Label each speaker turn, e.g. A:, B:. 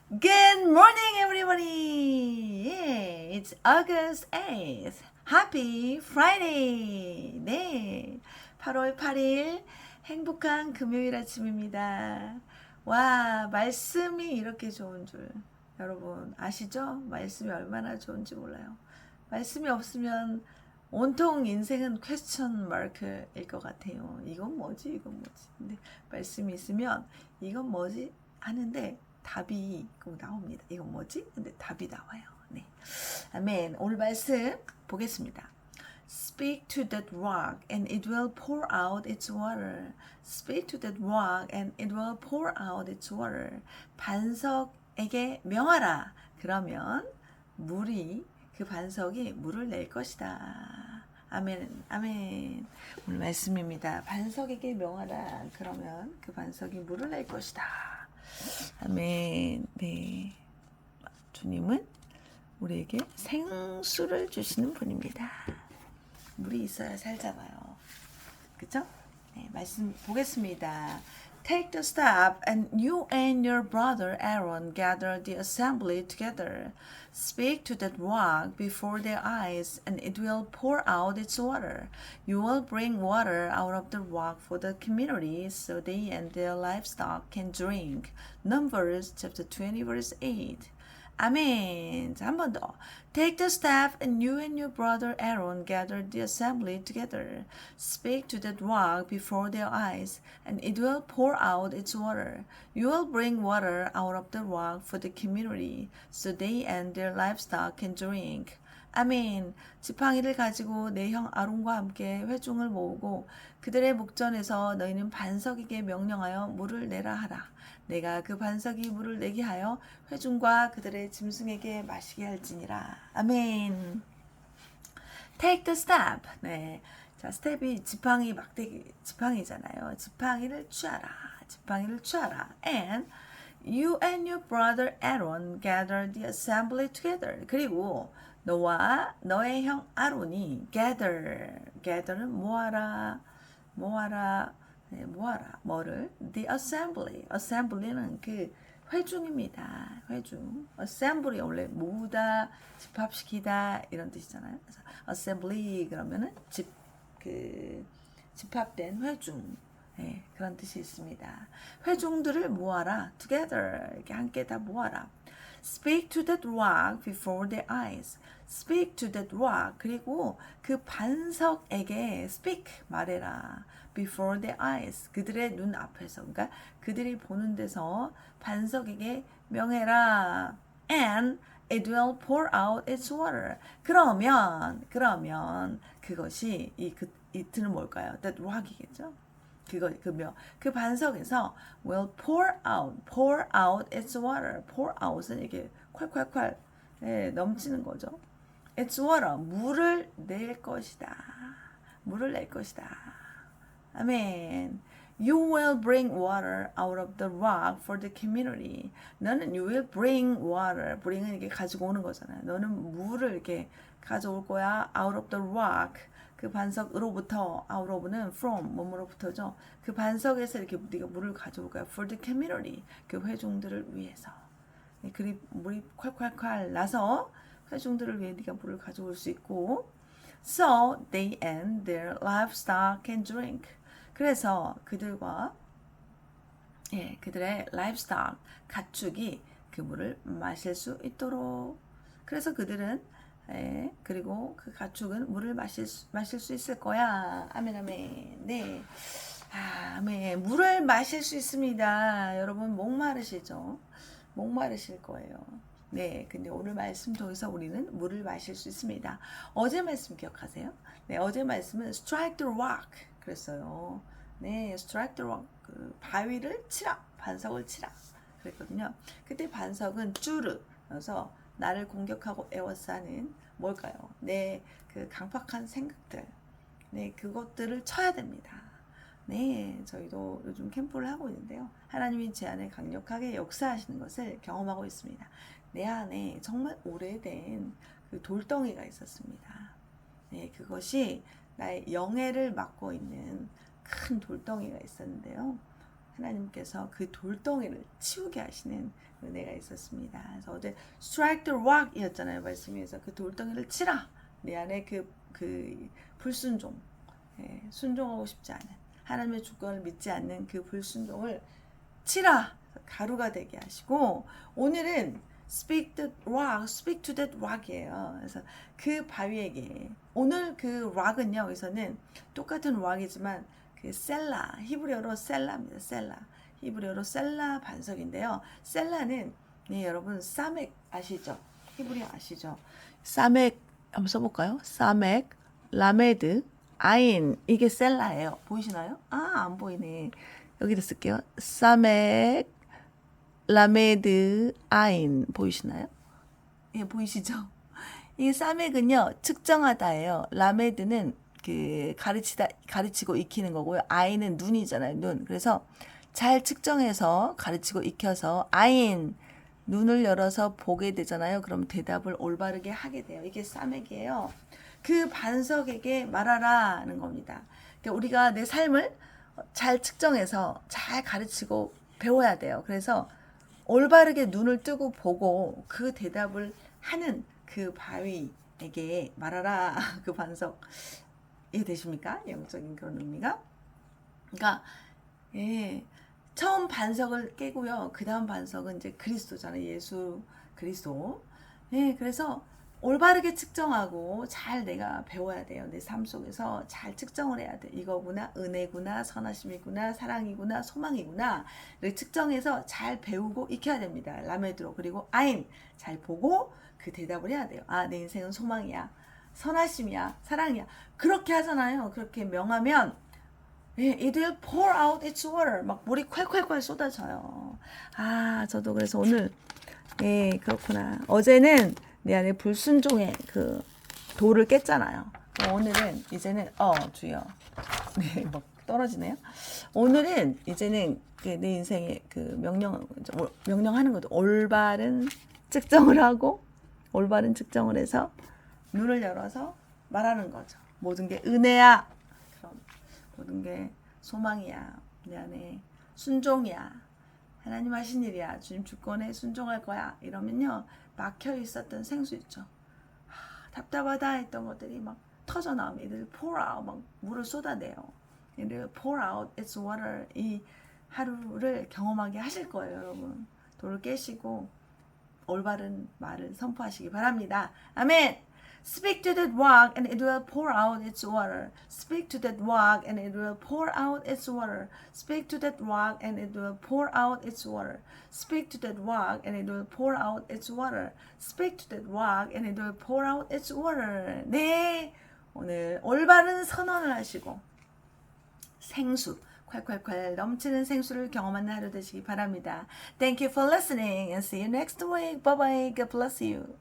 A: Good morning, everybody. Yeah, it's August 8th. Happy Friday. 네, 8월 8일 행복한 금요일 아침입니다. 와, 말씀이 이렇게 좋은 줄 여러분 아시죠? 말씀이 얼마나 좋은지 몰라요. 말씀이 없으면 온통 인생은 퀘스천 마크일 것 같아요. 이건 뭐지? 이건 뭐지? 근데 말씀이 있으면 이건 뭐지? 하는데 답이 꼭 나옵니다. 이건 뭐지? 근데 답이 나와요. 네. 아멘. 오늘 말씀 보겠습니다. Speak to that rock and it will pour out its water. Speak to that rock and it will pour out its water. 반석에게 명하라. 그러면 물이 그 반석이 물을 낼 것이다. 아멘, 아멘. 오늘 말씀입니다. 반석에게 명하라. 그러면 그 반석이 물을 낼 것이다. 아멘. 네. 주님은 우리에게 생수를 주시는 분입니다. 물이 있어야 살잖아요. 그쵸? 네, 말씀 보겠습니다. Take the staff, and you and your brother Aaron gather the assembly together. Speak to that rock before their eyes, and it will pour out its water. You will bring water out of the rock for the community, so they and their livestock can drink. Numbers chapter 20, verse 8. 아멘. 자, 한 번 더. Take the staff, and you and your brother Aaron gather the assembly together. Speak to that rock before their eyes, and it will pour out its water. You will bring water out of the rock for the community, so they and their livestock can drink. 아멘. 지팡이를 가지고 내 형 아론과 함께 회중을 모으고 그들의 목전에서 너희는 반석에게 명령하여 물을 내라 하라. 내가 그 반석이 물을 내게 하여 회중과 그들의 짐승에게 마시게 할지니라. 아멘. Take the step. 네. 자, 스텝이 지팡이 막대기 지팡이잖아요. 지팡이를 취하라. 지팡이를 취하라. And you and your brother Aaron gather the assembly together. 그리고 너와 너의 형 아론이 gather는 모아라. 네, 모아라. 뭐를? The assembly. assembly는 그 회중입니다. 회중. assembly 원래 모으다, 집합시키다 이런 뜻이잖아요. 그래서 assembly 그러면은 집합된 회중. 네, 그런 뜻이 있습니다. 회중들을 모아라. together. 이렇게 함께 다 모아라. Speak to that rock before their eyes. Speak to that rock. 그리고 그 반석에게 speak 말해라. Before their eyes. 그들의 눈 앞에서. 그러니까 그들이 보는 데서 반석에게 명해라. And it will pour out its water. 그러면 그것이 이트는 뭘까요? That rock이겠죠. 그 반석에서 will pour out its water. pour out은 이게 콸콸콸 넘치는 거죠. its water, 물을 낼 것이다. 물을 낼 것이다. 아멘. You will bring water out of the rock for the community. 너는 you will bring water. bring은 이게 가지고 오는 거잖아요. 너는 물을 이렇게 가져올 거야. out of the rock. 그 반석으로부터 out of는 from 뭐뭐로부터죠. 그 반석에서 이렇게 네가 물을 가져올 거야. for the community. 그 회중들을 위해서. 그리 물이 콸콸콸 나서 회중들을 위해 네가 물을 가져올 수 있고 so they and their livestock can drink. 그래서 그들과 그들의 livestock 가축이 그 물을 마실 수 있도록 그래서 그들은 그리고 그 가축은 물을 마실 수 있을 거야. 아멘 아멘. 네. 아멘. 물을 마실 수 있습니다. 여러분 목마르시죠? 목마르실 거예요. 네, 근데 오늘 말씀 통해서 우리는 물을 마실 수 있습니다. 어제 말씀 기억하세요? 네, 어제 말씀은 strike the rock 그랬어요. 네, strike the rock 그 바위를 치라, 반석을 치라 그랬거든요. 그때 반석은 쭈르여서 나를 공격하고 에워싸는 뭘까요? 내 그 강팍한 생각들, 네, 그것들을 쳐야 됩니다. 네, 저희도 요즘 캠프를 하고 있는데요. 하나님이 제 안에 강력하게 역사하시는 것을 경험하고 있습니다. 내 안에 정말 오래된 그 돌덩이가 있었습니다. 네, 그것이 나의 영예를 맡고 있는 큰 돌덩이가 있었는데요. 하나님께서 그 돌덩이를 치우게 하시는 은혜가 있었습니다. 그래서 어제 strike the rock이었잖아요. 말씀에서 그 돌덩이를 치라. 내 안에 그 불순종, 순종하고 싶지 않은 하나님의 주권을 믿지 않는 그 불순종을 치라. 가루가 되게 하시고 오늘은 speak to that rock이에요. 그래서 그 바위에게 오늘 그 rock은요. 여기서는 똑같은 rock이지만 그 셀라 히브리어로 셀라입니다. 셀라 히브리어로 셀라 반석인데요. 셀라는 네, 여러분 사맥 아시죠? 히브리어 아시죠? 사맥 한번 써볼까요? 사맥 라메드 아인 이게 셀라예요. 보이시나요? 안 보이네. 여기다 쓸게요. 사맥 라메드 아인 보이시나요? 예, 보이시죠? 이 사맥은요 측정하다예요. 라메드는 그 가르치고 익히는 거고요. 아인은 눈이잖아요. 눈. 그래서 잘 측정해서 가르치고 익혀서 아인 눈을 열어서 보게 되잖아요. 그럼 대답을 올바르게 하게 돼요. 이게 사맥이에요. 그 반석에게 말하라는 겁니다. 그러니까 우리가 내 삶을 잘 측정해서 잘 가르치고 배워야 돼요. 그래서 올바르게 눈을 뜨고 보고 그 대답을 하는 그 바위에게 말하라. 그 반석 이해되십니까? 영적인 그런 의미가. 그러니까 처음 반석을 깨고요. 그 다음 반석은 이제 그리스도잖아요. 예수 그리스도. 그래서 올바르게 측정하고 잘 내가 배워야 돼요. 내 삶 속에서 잘 측정을 해야 돼. 이거구나, 은혜구나, 선하심이구나, 사랑이구나, 소망이구나. 를 측정해서 잘 배우고 익혀야 됩니다. 라메드로. 그리고 아인 잘 보고 그 대답을 해야 돼요. 내 인생은 소망이야, 선하심이야, 사랑이야. 그렇게 하잖아요. 그렇게 명하면 it will pour out its water. 막 물이 콸콸콸 쏟아져요. 저도 그래서 오늘 그렇구나. 어제는 내 안에 불순종의 그 돌을 깼잖아요. 오늘은 이제는 주여. 네, 막 떨어지네요. 오늘은 이제는 내 인생의 그 명령하는 것도 올바른 측정을 하고 올바른 측정을 해서 눈을 열어서 말하는 거죠. 모든 게 은혜야. 그럼 모든 게 소망이야. 내 안에 순종이야. 하나님 하신 일이야. 주님 주권에 순종할 거야. 이러면요. 막혀 있었던 생수 있죠. 답답하다 했던 것들이 막 터져 나오면 이들 pour out 막 물을 쏟아내요. 이들 pour out its water 이 하루를 경험하게 하실 거예요, 여러분. 돌을 깨시고 올바른 말을 선포하시기 바랍니다. 아멘. Speak to that rock and it will pour out its water. Speak to that rock and it will pour out its water. Speak to that rock and it will pour out its water. Speak to that rock and it will pour out its water. Speak to that rock and it will pour out its water. 네, 오늘 올바른 선언을 하시고 생수 콸콸콸 넘치는 생수를 경험하는 하루 되시기 바랍니다. Thank you for listening and see you next week. Bye bye. God bless you.